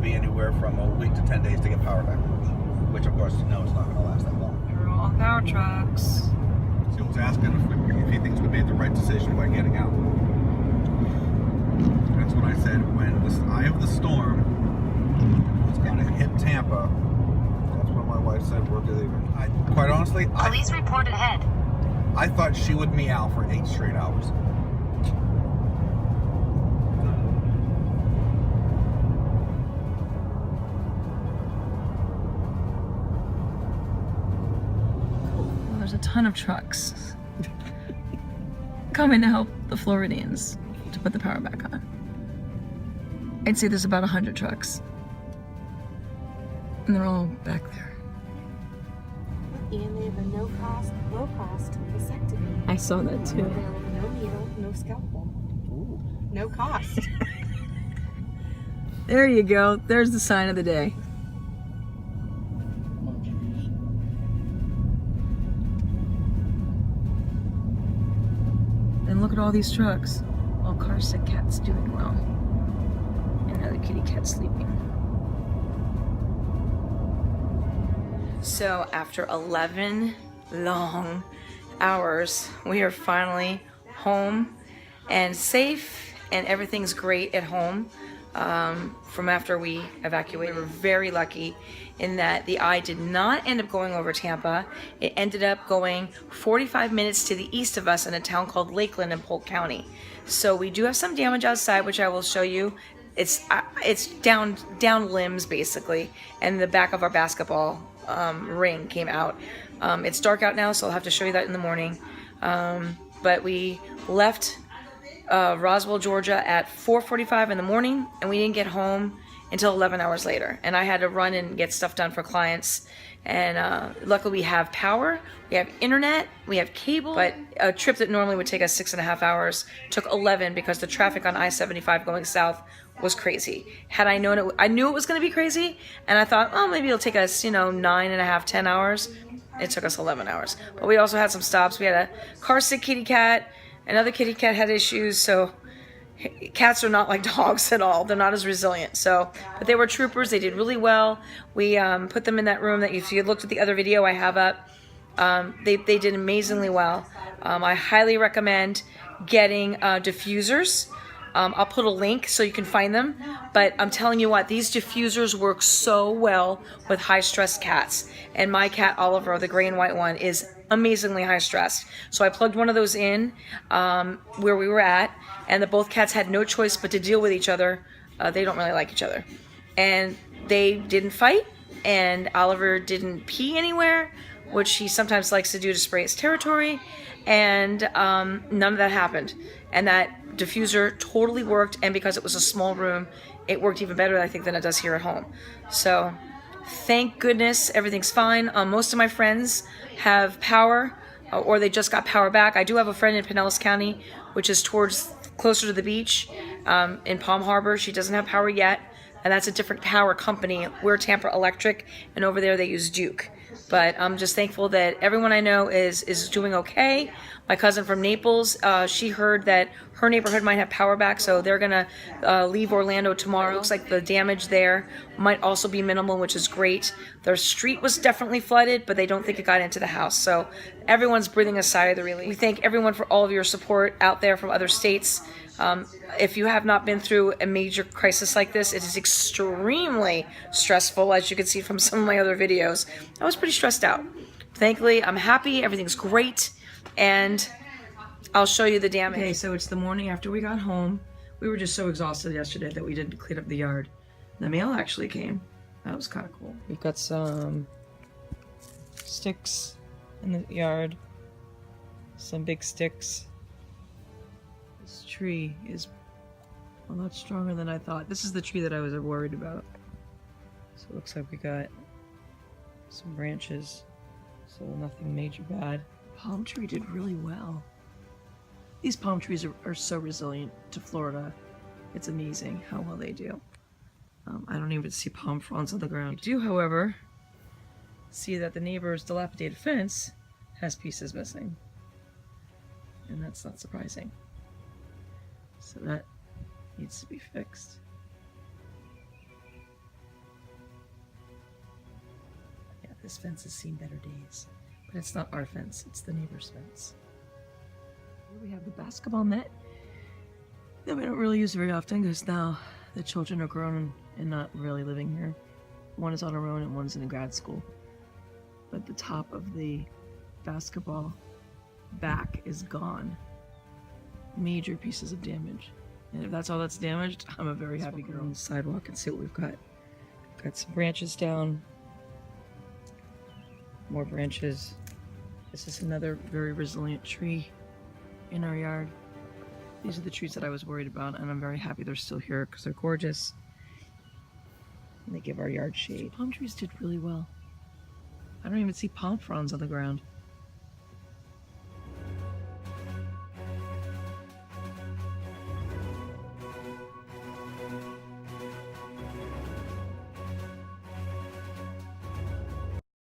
could be anywhere from a week to 10 days to get power back, which of course, you know, it's not going to last that long. We were all on power trucks. So he was asking if he thinks we made the right decision by getting out. That's what I said. When the eye of the storm was going to hit Tampa, that's when my wife said we're leaving. Quite honestly, Police report ahead. I thought she would meow for 8 straight hours. There's a ton of trucks coming to help the Floridians to put the power back on. I'd say there's about 100 trucks. And they're all back there. And they have a no-cost, low-cost vasectomy. I saw that too. No needle, no scalpel. Ooh. No cost. There you go. There's the sign of the day. And look at all these trucks. All car sick cats doing well. And another kitty cat sleeping. So after 11 long hours, we are finally home and safe, and everything's great at home. From after we evacuated, we were very lucky in that the eye did not end up going over Tampa. It ended up going 45 minutes to the east of us in a town called Lakeland in Polk County. So we do have some damage outside, which I will show you. It's down limbs basically, and the back of our basketball ring came out. It's dark out now, so I'll have to show you that in the morning. But we left Roswell, Georgia at 4:45 in the morning, and we didn't get home until 11 hours later. And I had to run and get stuff done for clients. And luckily we have power, we have internet, we have cable. But a trip that normally would take us 6.5 hours took 11 because the traffic on I-75 going south was crazy. Had I known it, I knew it was going to be crazy, and I thought, oh, maybe it'll take us, 9.5, 10 hours. It took us 11 hours. But we also had some stops. We had a car sick kitty cat. Another kitty cat had issues, so cats are not like dogs at all. They're not as resilient. So, but they were troopers. They did really well. We put them in that room that if you looked at the other video I have up, they did amazingly well. I highly recommend getting diffusers. I'll put a link so you can find them. But I'm telling you what, these diffusers work so well with high-stress cats. And my cat, Oliver, the gray and white one, is amazingly high-stressed. So I plugged one of those in where we were at, and both cats had no choice but to deal with each other. They don't really like each other. And they didn't fight, and Oliver didn't pee anywhere, which he sometimes likes to do to spray his territory. And none of that happened. And that diffuser totally worked, and because it was a small room, it worked even better, I think, than it does here at home. So thank goodness everything's fine. Most of my friends have power, or they just got power back. I do have a friend in Pinellas County, which is closer to the beach, in Palm Harbor. She doesn't have power yet, and that's a different power company. We're Tampa Electric, and over there they use Duke. But I'm just thankful that everyone I know is doing okay. My cousin from Naples, she heard that her neighborhood might have power back, so they're gonna leave Orlando tomorrow. It looks like the damage there might also be minimal, which is great. Their street was definitely flooded, but they don't think it got into the house. So everyone's breathing a sigh of the relief. We thank everyone for all of your support out there from other states. If you have not been through a major crisis like this, it is extremely stressful, as you can see from some of my other videos. I was pretty stressed out. Thankfully, I'm happy, everything's great, and I'll show you the damage. Okay, so it's the morning after we got home. We were just so exhausted yesterday that we didn't clean up the yard. The mail actually came. That was kind of cool. We've got some sticks in the yard, some big sticks. This tree is a lot stronger than I thought. This is the tree that I was worried about. So it looks like we got some branches, so nothing major bad. Palm tree did really well. These palm trees are so resilient to Florida. It's amazing how well they do. I don't even see palm fronds on the ground. I do, however, see that the neighbor's dilapidated fence has pieces missing. And that's not surprising. So that needs to be fixed. This fence has seen better days. But it's not our fence, it's the neighbor's fence. Here we have the basketball net that we don't really use very often because now the children are grown and not really living here. One is on her own and one's in grad school. But the top of the basketball back is gone. Major pieces of damage. And if that's all that's damaged, I'm a very happy girl. On the sidewalk and see what we've got. Got some branches down. More branches. This is another very resilient tree in our yard. These are the trees that I was worried about, and I'm very happy they're still here because they're gorgeous. And they give our yard shade. Palm trees did really well. I don't even see palm fronds on the ground.